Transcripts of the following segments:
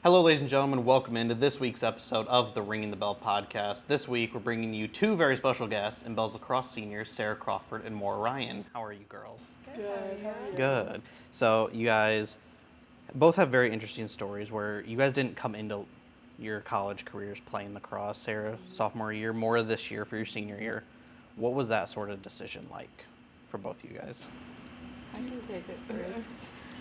Hello, ladies and gentlemen. Welcome into this week's episode of the Ringing the Bell podcast. This week, we're bringing you two very special guests in Belles Lacrosse seniors, Sarah Crofford and Maura Ryan. How are you girls? Good. How are you? Good. So you guys both have very interesting stories where you guys didn't come into your college careers playing lacrosse. Sarah, sophomore year, Maura this year for your senior year. What was that sort of decision like for both of you guys? I can take it first.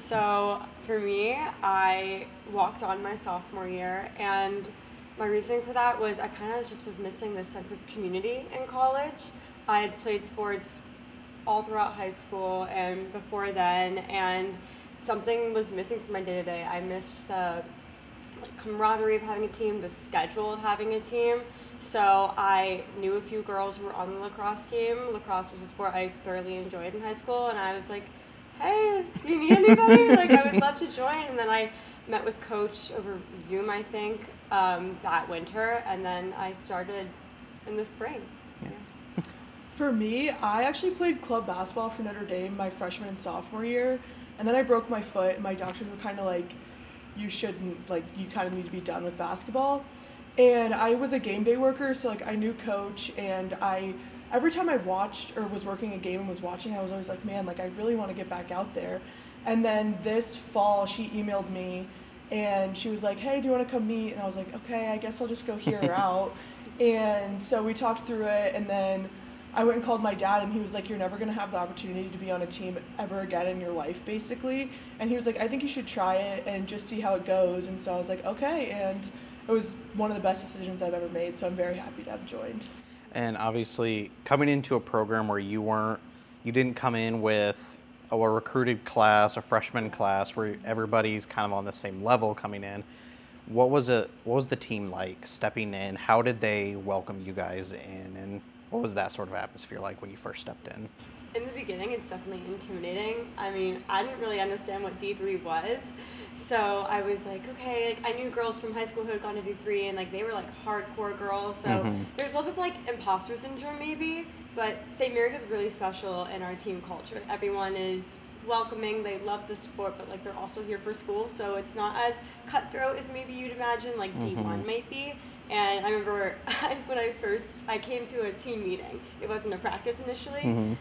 So for me, I walked on my sophomore year, and my reasoning for that was I kind of just was missing this sense of community in college. I had played sports all throughout high school and before then, and something was missing from my day-to-day. I missed the camaraderie of having a team, the schedule of having a team. So I knew a few girls who were on the lacrosse team. Lacrosse was a sport I thoroughly enjoyed in high school, and I was like, hey, do you need anybody? I would love to join. And then I met with Coach over Zoom, I think, that winter, and then I started in the spring. Yeah. For me, I actually played club basketball for Notre Dame my freshman and sophomore year, and then I broke my foot, and my doctors were kind of like, you shouldn't, you kind of need to be done with basketball. And I was a game day worker, so I knew Coach, and every time I watched or was working a game and was watching, I was always like, man, I really want to get back out there. And then this fall, she emailed me, and she was like, hey, do you want to come meet? And I was like, okay, I guess I'll just go hear her out. And so we talked through it, and then I went and called my dad, and he was like, you're never going to have the opportunity to be on a team ever again in your life, basically. And he was like, I think you should try it and just see how it goes. And so I was like, okay. And it was one of the best decisions I've ever made, so I'm very happy to have joined. And obviously, coming into a program where you didn't come in with a recruited class, a freshman class, where everybody's kind of on the same level coming in. What was the team like stepping in? How did they welcome you guys in? And what was that sort of atmosphere like when you first stepped in? In the beginning, it's definitely intimidating. I mean, I didn't really understand what D3 was. So I was like, okay, I knew girls from high school who had gone to D3, and they were hardcore girls. So there's a little bit of imposter syndrome maybe, but St. Mary's is really special in our team culture. Everyone is welcoming, they love the sport, but they're also here for school. So it's not as cutthroat as maybe you'd imagine D1 might be. And I remember when I came to a team meeting. It wasn't a practice initially.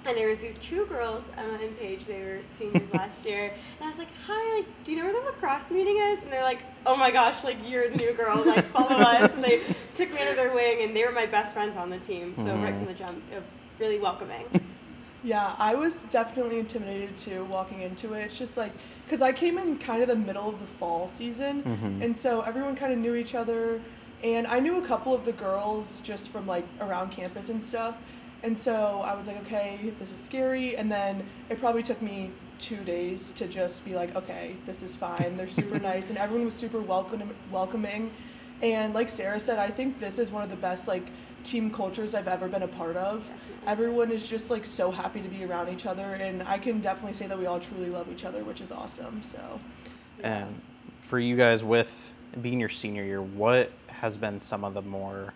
And there was these two girls, Emma and Paige, they were seniors last year. And I was like, hi, do you know where the lacrosse meeting is? And they're like, oh my gosh, you're the new girl, follow us. And they took me under their wing, and they were my best friends on the team. So right from the jump, it was really welcoming. Yeah, I was definitely intimidated too walking into it. It's just because I came in kind of the middle of the fall season, and so everyone kind of knew each other, and I knew a couple of the girls just from around campus and stuff, and so I was like, okay, this is scary, and then it probably took me 2 days to just be like, okay, this is fine, they're super nice, and everyone was super welcoming, and like Sarah said, I think this is one of the best team cultures I've ever been a part of. Everyone is just so happy to be around each other, and I can definitely say that we all truly love each other, which is awesome. So yeah. And for you guys, with being your senior year, what has been some of the more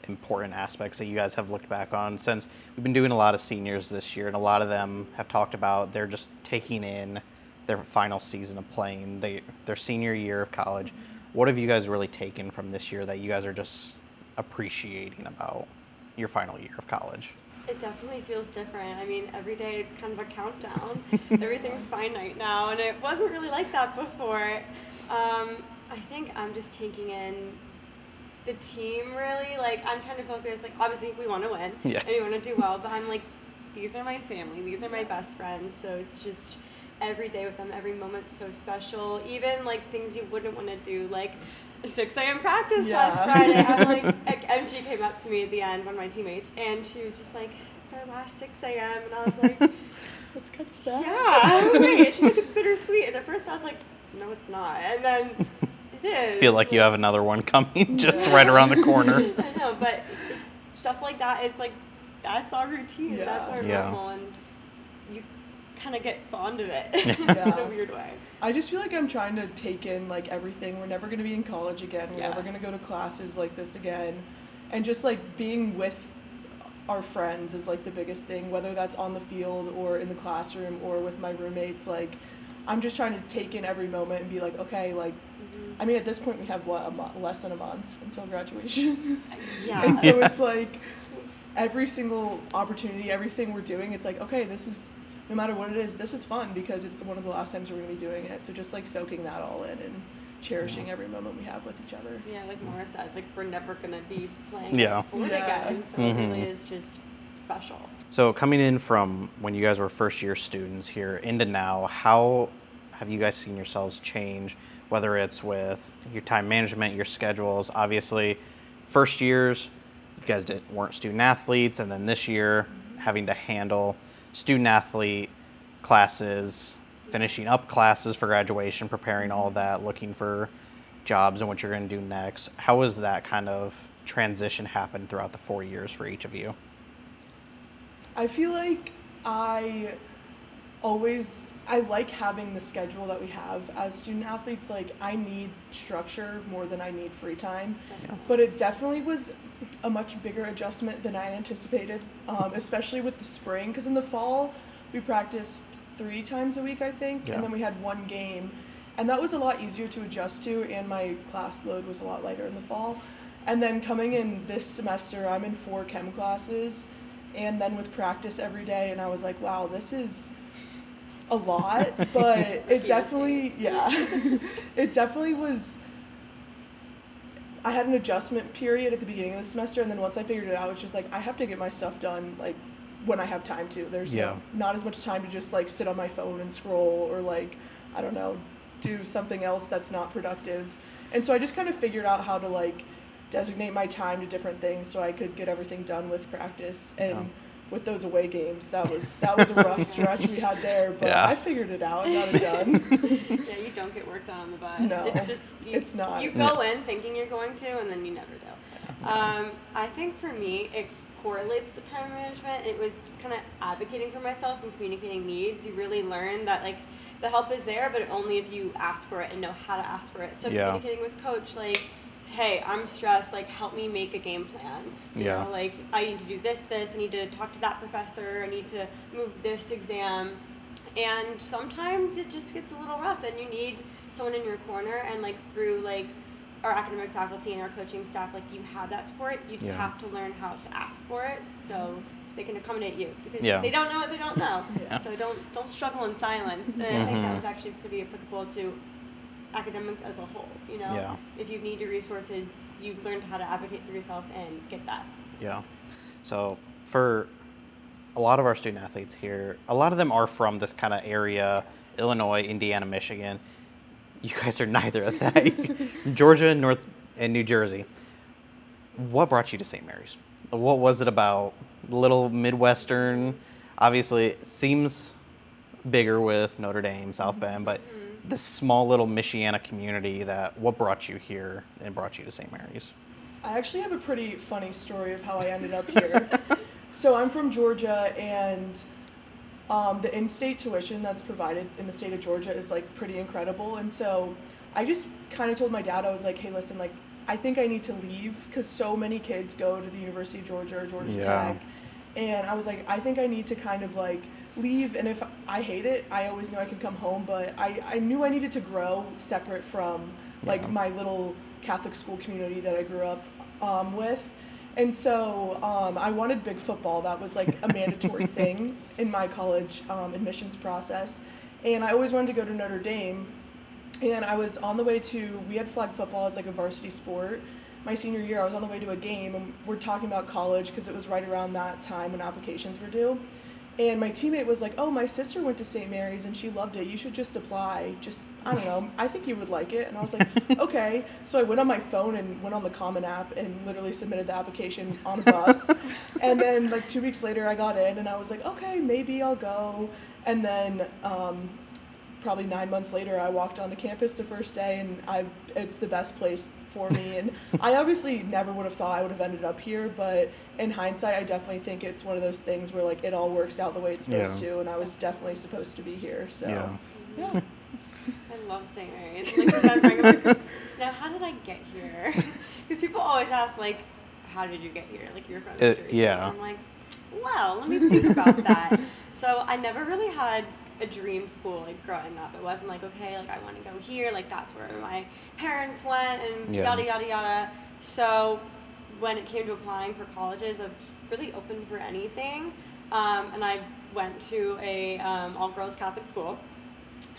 important aspects that you guys have looked back on, since we've been doing a lot of seniors this year, and a lot of them have talked about they're just taking in their final season of playing, their senior year of college. What have you guys really taken from this year that you guys are just appreciating about your final year of college? It definitely feels different. I mean, every day it's kind of a countdown. Everything's finite now, and it wasn't really like that before. I think I'm just taking in the team, really. I'm trying to focus, obviously we want to win, and we want to do well, but I'm these are my family, these are my best friends, so it's just every day with them, every moment's so special. Even, things you wouldn't want to do, 6 a.m. practice last Friday. I'm MG came up to me at the end, one of my teammates, and she was just it's our last 6 a.m. And I was like, that's kind of sad. Yeah, okay. She's it's bittersweet. And at first I was like, no, it's not. And then it is. Feel like you have another one coming just right around the corner. I know, but stuff like that is that's our routine. Yeah. That's our normal. And you kind of get fond of it in a weird way. I just feel like I'm trying to take in everything. We're never going to be in college again. We're never going to go to classes like this again. And just being with our friends is the biggest thing, whether that's on the field or in the classroom or with my roommates. I'm just trying to take in every moment and be okay, I mean, at this point we have less than a month until graduation. Yeah. And so it's like every single opportunity, everything we're doing, it's like, okay, this is, no matter what it is, this is fun because it's one of the last times we're going to be doing it. So just like soaking that all in and cherishing every moment we have with each other. Yeah, like Maura said, like we're never going to be playing Yeah. a sport again. So it really is just special. So coming in from when you guys were first year students here into now, how have you guys seen yourselves change, whether it's with your time management, your schedules? Obviously, first years, you guys weren't student athletes, and then this year, having to handle student athlete classes, finishing up classes for graduation, preparing all that, looking for jobs and what you're going to do next. How has that kind of transition happened throughout the 4 years for each of you? I feel like I like having the schedule that we have as student athletes. Like, I need structure more than I need free time. Yeah. But it definitely was a much bigger adjustment than I anticipated, especially with the spring. Because in the fall, we practiced 3 times a week, I think, and then we had 1 game. And that was a lot easier to adjust to, and my class load was a lot lighter in the fall. And then coming in this semester, I'm in 4 chem classes, and then with practice every day, and I was like, wow, this is a lot, but it definitely, it definitely was. I had an adjustment period at the beginning of the semester, and then once I figured it out, it's just like, I have to get my stuff done, like, when I have time to. There's not as much time to just, like, sit on my phone and scroll, or, like, I don't know, do something else that's not productive. And so I just kind of figured out how to, like, designate my time to different things so I could get everything done with practice. And with those away games, that was a rough stretch we had there, but I figured it out and got it done. Yeah, you don't get work done on the bus. No, it's just it's not. You go in thinking you're going to, and then you never do. I think for me, it correlates with time management. It was just kind of advocating for myself and communicating needs. You really learn that, like, the help is there, but only if you ask for it and know how to ask for it. So communicating with coach, like, hey, I'm stressed, like, help me make a game plan. You know, like, I need to do this, I need to talk to that professor, I need to move this exam. And sometimes it just gets a little rough, and you need someone in your corner, and, like, through, like, our academic faculty and our coaching staff, like, you have that support. You just have to learn how to ask for it so they can accommodate you, because they don't know what they don't know. So don't struggle in silence. And I think that was actually pretty applicable to academics as a whole. You know, if you need your resources, you've learned how to advocate for yourself and get that. So for a lot of our student athletes here, a lot of them are from this kind of area: Illinois, Indiana, Michigan. You guys are neither of that. Georgia, North, and New Jersey. What brought you to St. Mary's? What was it about little Midwestern? Obviously, it seems bigger with Notre Dame, South Bend, but this small little Michiana community, what brought you here and brought you to St. Mary's? I actually have a pretty funny story of how I ended up here. So I'm from Georgia, and the in-state tuition that's provided in the state of Georgia is, like, pretty incredible. And so I just kind of told my dad, I was like, hey, listen, like, I think I need to leave because so many kids go to the University of Georgia or Georgia Tech. And I was like, I think I need to kind of, like, leave, and if I hate it, I always know I can come home, but I knew I needed to grow separate from, like, my little Catholic school community that I grew up with. And so I wanted big football. That was, like, a mandatory thing in my college admissions process. And I always wanted to go to Notre Dame. And I was on the way we had flag football as, like, a varsity sport. My senior year, I was on the way to a game, and we're talking about college because it was right around that time when applications were due. And my teammate was like, oh, my sister went to St. Mary's and she loved it. You should just apply. I don't know, I think you would like it. And I was like, okay. So I went on my phone and went on the Common App and literally submitted the application on a bus. And then, like, 2 weeks later, I got in, and I was like, okay, maybe I'll go. And then probably 9 months later, I walked onto campus the first day, and it's the best place for me. And I obviously never would have thought I would have ended up here, but in hindsight, I definitely think it's one of those things where, like, it all works out the way it's supposed to, and I was definitely supposed to be here. So, I love St. Mary's. Like, so now, how did I get here? Because people always ask, like, how did you get here? Like, you're from New Jersey. And I'm like, well, let me think about that. So I never really had a dream school like growing up. It wasn't like, okay, like I want to go here, like that's where my parents went and yada yada yada. So when it came to applying for colleges, I'm really open for anything. And I went to a all-girls Catholic school.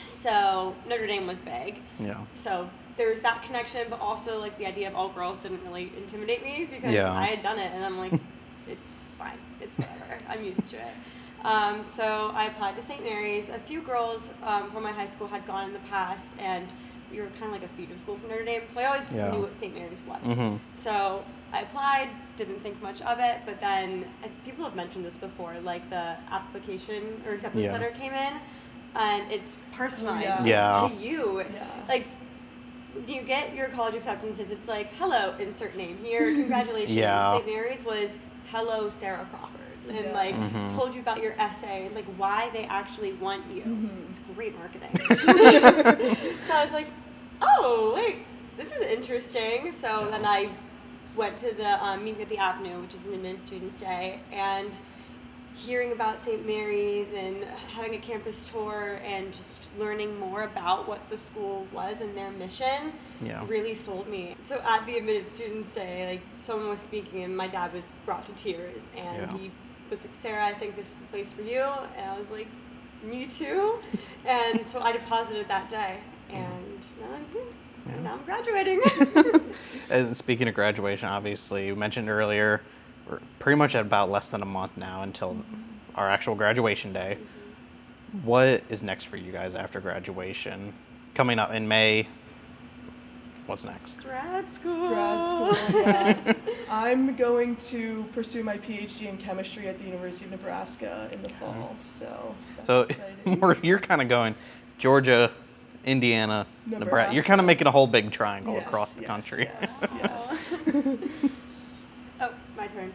So Notre Dame was big. Yeah. So there's that connection, but also like the idea of all girls didn't really intimidate me because I had done it, and I'm like, it's fine, it's whatever, I'm used to it. So I applied to St. Mary's. A few girls from my high school had gone in the past, and we were kind of like a feeder school for Notre Dame, so I always knew what St. Mary's was. So I applied, didn't think much of it, but then people have mentioned this before, like the application or acceptance letter came in, and it's personalized to you. Like, you get your college acceptances, it's like, hello, insert name here, congratulations. St. Mary's was, hello, Sarah Crofford. And like told you about your essay and like why they actually want you. It's great marketing. So I was like, oh wait, this is interesting. So then I went to the meeting at the Avenue, which is an admin student stay, and hearing about St. Mary's and having a campus tour and just learning more about what the school was and their mission really sold me. So at the admitted students day, like someone was speaking and my dad was brought to tears, and he was like, Sarah, I think this is the place for you. And I was like, me too. And so I deposited that day, and now I'm here. And now I'm graduating. And speaking of graduation, obviously you mentioned earlier, we're pretty much at about less than a month now until our actual graduation day. What is next for you guys after graduation? Coming up in May, what's next? Grad school. Yeah. I'm going to pursue my PhD in chemistry at the University of Nebraska in the fall, so that's exciting. You're kind of going Georgia, Indiana, Nebraska. You're kind of making a whole big triangle across the country. Yes. Oh, my turn.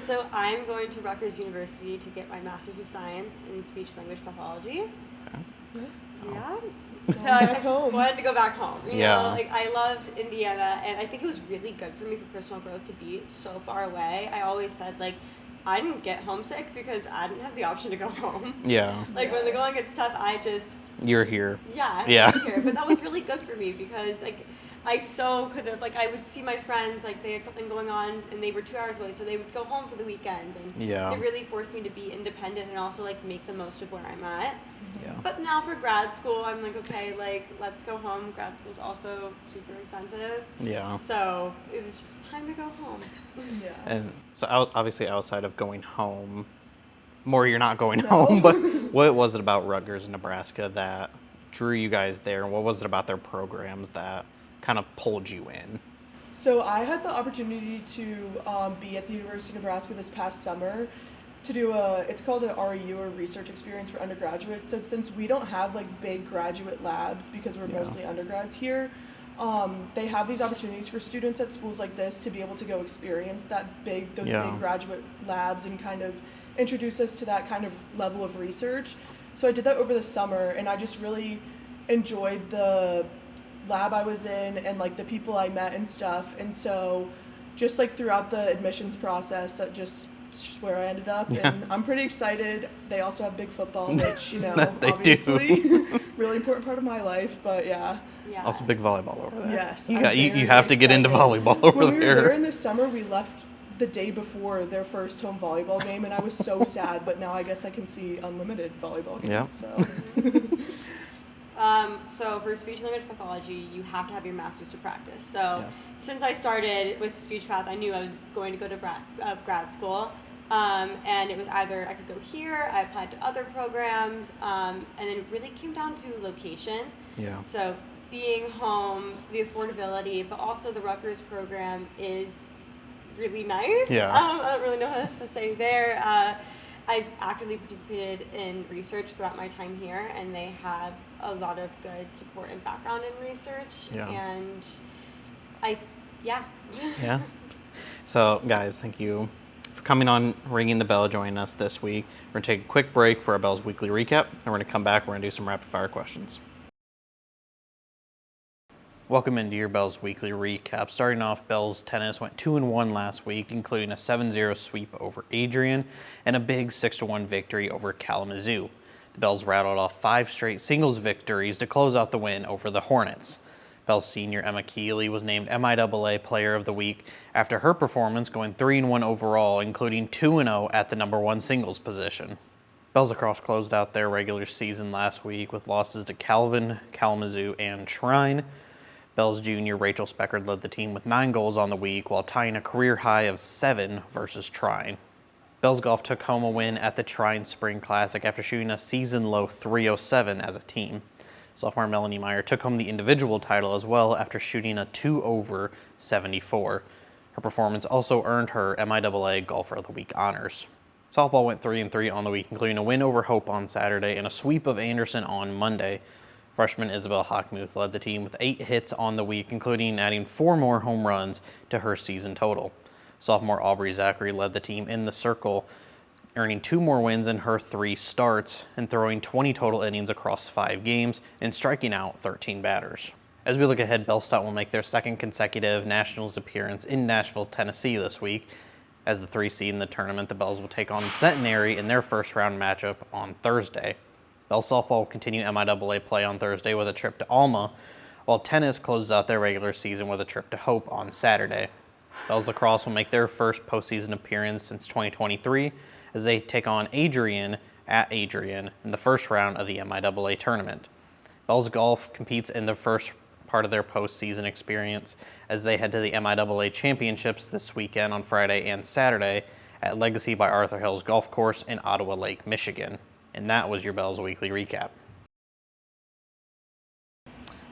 So I'm going to Rutgers University to get my Master's of Science in Speech Language Pathology. Okay. Yeah. So I just wanted to go back home. You know, like I love Indiana, and I think it was really good for me for personal growth to be so far away. I always said like I didn't get homesick because I didn't have the option to go home. Like when the going gets tough, you're here. I'm here. But that was really good for me because like I so could have, like, I would see my friends, like, they had something going on, and they were 2 hours away, so they would go home for the weekend, and it really forced me to be independent and also, like, make the most of where I'm at. But now for grad school, I'm like, okay, like, let's go home. Grad school's also super expensive. So it was just time to go home. And so obviously outside of going home, Maura, you're not going home, but what was it about Rutgers, Nebraska that drew you guys there, and what was it about their programs that kind of pulled you in? So I had the opportunity to be at the University of Nebraska this past summer to do it's called a REU, or research experience for undergraduates. So since we don't have like big graduate labs because we're mostly undergrads here, they have these opportunities for students at schools like this to be able to go experience those big graduate labs and kind of introduce us to that kind of level of research. So I did that over the summer, and I just really enjoyed the lab I was in and like the people I met and stuff. And so just like throughout the admissions process, that's just where I ended up. And I'm pretty excited. They also have big football, which, you know, obviously really important part of my life, but also big volleyball over there. Yes. You have to get into volleyball over there. When we were there in the summer, we left the day before their first home volleyball game, and I was so sad, but now I guess I can see unlimited volleyball games. So for speech language pathology, you have to have your master's to practice. So since I started with speech path, I knew I was going to go to grad school. And it was either I could go here, I applied to other programs, and then it really came down to location. So being home, the affordability, but also the Rutgers program is really nice. I don't really know how else to say there. I've actively participated in research throughout my time here, and they have a lot of good support and background in research. And So, guys, thank you for coming on Ringing the Bell, joining us this week. We're going to take a quick break for our Bell's Weekly Recap, and we're going to come back. We're going to do some rapid-fire questions. Welcome into your Bell's Weekly Recap. Starting off, Bell's tennis went 2-1 last week, including a 7-0 sweep over Adrian and a big 6-1 victory over Kalamazoo. The Belles rattled off 5 straight singles victories to close out the win over the Hornets. Belles senior Emma Keeley was named MIAA Player of the Week after her performance going 3-1 overall, including 2-0 at the number 1 singles position. Belles Lacrosse closed out their regular season last week with losses to Calvin, Kalamazoo, and Shrine. Belles junior Rachel Speckard led the team with 9 goals on the week while tying a career high of 7 versus Trine. Belles Golf took home a win at the Trine Spring Classic after shooting a season-low .307 as a team. Sophomore Melanie Meyer took home the individual title as well after shooting a 2-over 74. Her performance also earned her MIAA Golfer of the Week honors. Softball went 3-3 on the week, including a win over Hope on Saturday and a sweep of Anderson on Monday. Freshman Isabel Hockmuth led the team with 8 hits on the week, including adding 4 more home runs to her season total. Sophomore Aubrey Zachary led the team in the circle, earning 2 more wins in her 3 starts and throwing 20 total innings across 5 games and striking out 13 batters. As we look ahead, Bellstott will make their 2nd consecutive Nationals appearance in Nashville, Tennessee this week. As the 3 seed in the tournament, the Belles will take on Centenary in their first round matchup on Thursday. Belles softball will continue MIAA play on Thursday with a trip to Alma, while tennis closes out their regular season with a trip to Hope on Saturday. Belles Lacrosse will make their first postseason appearance since 2023 as they take on Adrian at Adrian in the first round of the MIAA tournament. Belles Golf competes in the first part of their postseason experience as they head to the MIAA championships this weekend on Friday and Saturday at Legacy by Arthur Hills Golf Course in Ottawa Lake, Michigan. And that was your Belles Weekly Recap.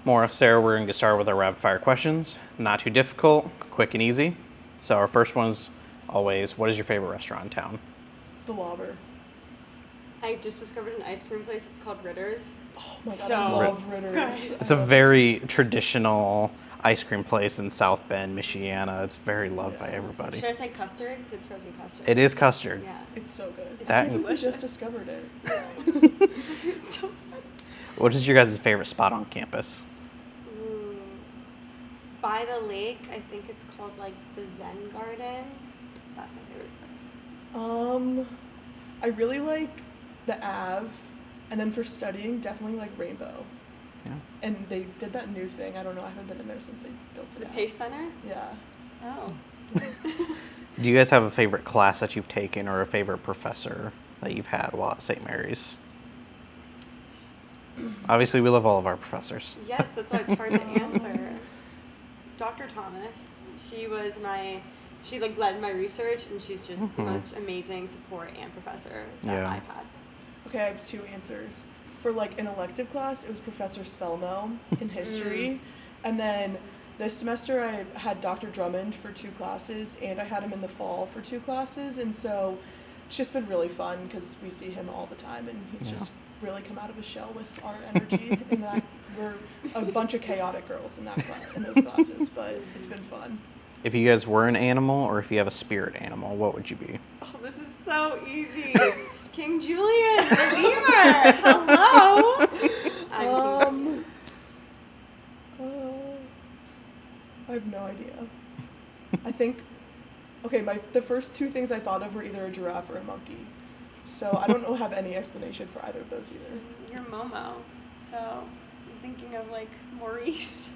Maura, Sarah, we're going to get started with our rapid fire questions. Not too difficult, quick and easy. So our first one is always, what is your favorite restaurant in town? The Lobber. I just discovered an ice cream place. It's called Ritter's. Oh my god, So I love Ritter's. It's a very traditional ice cream place in South Bend, Michiana. It's very loved by everybody. Should I say custard? It's frozen custard. It is custard. Yeah. It's so good. That- I think we just discovered it. So What is your guys' favorite spot on campus? by the lake, I think it's called like the Zen Garden. That's my favorite place. I really like the Ave, and then for studying, definitely like Rainbow. Yeah. And they did that new thing. I don't know. I haven't been in there since they built it. The out. Pace Center? Yeah. Oh. Do you guys have a favorite class that you've taken or a favorite professor that you've had while at St. Mary's? Obviously, we love all of our professors. Yes, that's why it's hard to answer. Dr. Thomas, she like led my research, and she's just the most amazing support and professor that I've had. Okay, I have 2 answers. For like an elective class, it was Professor Spellmo in history, and then this semester I had Dr. Drummond for 2 classes, and I had him in the fall for 2 classes, and so it's just been really fun because we see him all the time, and he's just really come out of his shell with our energy, and that we're a bunch of chaotic girls in those classes, but it's been fun. If you guys were an animal or if you have a spirit animal, what would you be? Oh, this is so easy. King Julian, the lemur. Hello. I have no idea. I think, the first 2 things I thought of were either a giraffe or a monkey. So I don't have any explanation for either of those either. You're Momo, so I'm thinking of like Maurice.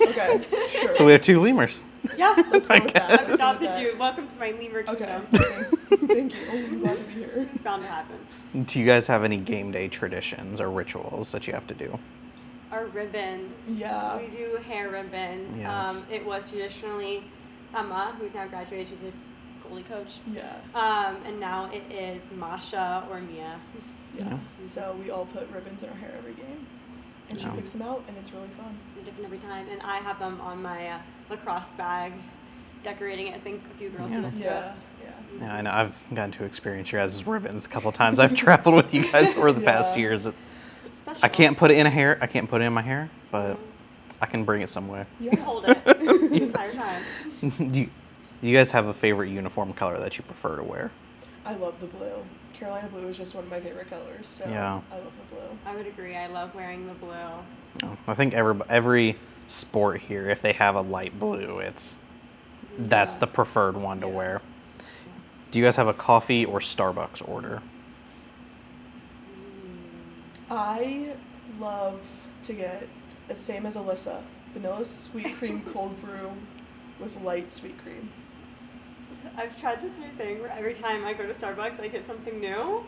Okay, sure. So we have 2 lemurs. Yeah, Let's go with that. I've adopted you. Welcome to my lemur kingdom. Okay. Thank you. I'm glad to be here. It's bound to happen. Do you guys have any game day traditions or rituals that you have to do? Our ribbons. Yeah. We do hair ribbons. Yes. It was traditionally Emma, who's now graduated. She's a goalie coach. Yeah. And now it is Masha or Mia. Yeah. So we all put ribbons in our hair every game. And she Yeah. picks them out, and it's really fun. They're different every time. And I have them on my lacrosse bag, decorating it. I think a few girls do that too. Yeah. Yeah, I know. I've gotten to experience your guys' ribbons a couple times. I've traveled with you guys over the past Yeah. years. It's special. I can't put it in a hair. I can't put it in my hair, but I can bring it somewhere. You can hold it the entire time. Do you guys have a favorite uniform color that you prefer to wear? I love the blue. Carolina blue is just one of my favorite colors. So Yeah. I love the blue. I would agree. I love wearing the blue. No, I think every sport here, if they have a light blue, that's the preferred one to wear. Do you guys have a coffee or Starbucks order? I love to get the same as Alyssa, vanilla sweet cream cold brew with light sweet cream. I've tried this new thing where every time I go to Starbucks, I get something new.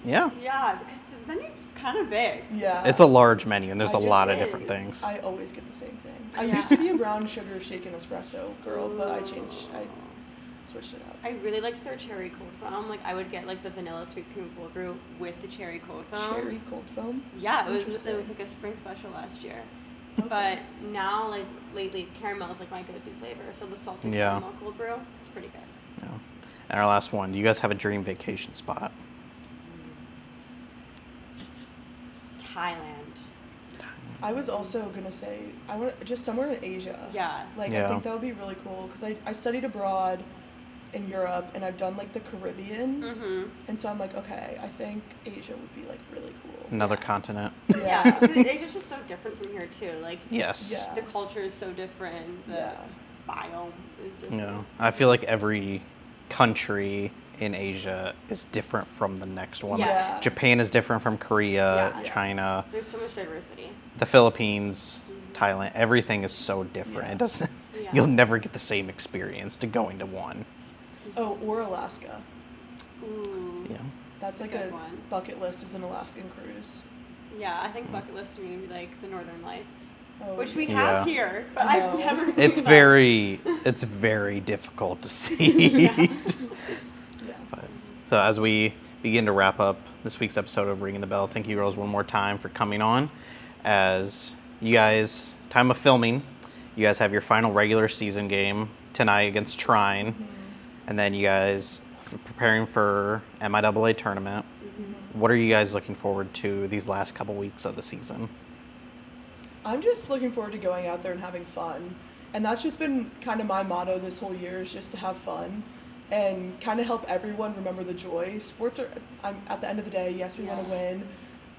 Yeah. Yeah, because the menu's kind of big. Yeah. It's a large menu, and there's I a lot of just- different things. I always get the same thing. I Yeah. used to be a brown sugar shaken espresso girl, but I switched it up. I really liked their cherry cold foam. Like I would get like the vanilla sweet cream cold brew with the cherry cold foam. Cherry cold foam? Yeah, it was Interesting. like a spring special last year. Okay. But now, like lately, caramel is like my go-to flavor. So the salted Yeah. caramel cold brew is pretty good. Yeah. And our last one, do you guys have a dream vacation spot? Thailand. I was also gonna say I want just somewhere in Asia. Yeah. Like Yeah. I think that would be really cool because I studied abroad in Europe and I've done like the Caribbean, Mm-hmm. and so I'm like, okay, I think Asia would be like really cool. Another Yeah. continent? Yeah, because Asia's just so different from here too. Like Yes. Yeah. the culture is so different. The Yeah. biome is different. Yeah. I feel like every country in Asia is different from the next one. Yes. Japan is different from Korea, Yeah. China, There's so much diversity. the Philippines, Thailand. Everything is so different. Yeah. It doesn't. Yeah. You'll never get the same experience to going to one. Oh, or Alaska. Ooh. Yeah. That's like Good a one. bucket list is an Alaskan cruise. Yeah, I think bucket list for me would be like the Northern Lights, Oh, which we Yeah. have here, but I I've know. never seen It's them. very difficult to see. Yeah. Yeah. But, so as we begin to wrap up this week's episode of Ringing the Bell, thank you girls one more time for coming on. As you guys, time of filming, you guys have your final regular season game tonight against Trine, and then you guys preparing for MIAA tournament. What are you guys looking forward to these last couple weeks of the season? I'm just looking forward to going out there and having fun. And that's just been kind of my motto this whole year, is just to have fun and kind of help everyone remember the joy. Sports are, at the end of the day, yes, we want to win.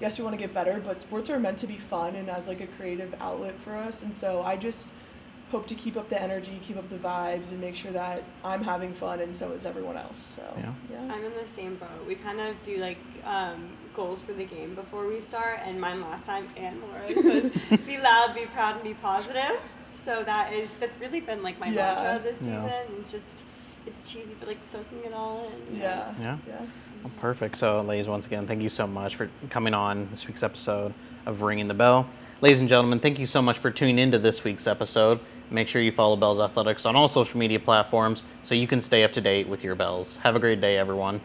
Yes, we want to get better, but sports are meant to be fun and as like a creative outlet for us. And so I just hope to keep up the energy, keep up the vibes, and make sure that I'm having fun and so is everyone else. So, yeah. I'm in the same boat. We kind of do like goals for the game before we start, and mine last time and Maura's was be loud, be proud, and be positive. So that's really been like my Yeah. mantra this season. Yeah. It's cheesy, but like soaking it all in. Yeah. Yeah. Yeah. Well, perfect. So, ladies, once again, thank you so much for coming on this week's episode of Ringing the Bell. Ladies and gentlemen, thank you so much for tuning into this week's episode. Make sure you follow Belles Athletics on all social media platforms so you can stay up to date with your Bells. Have a great day, everyone.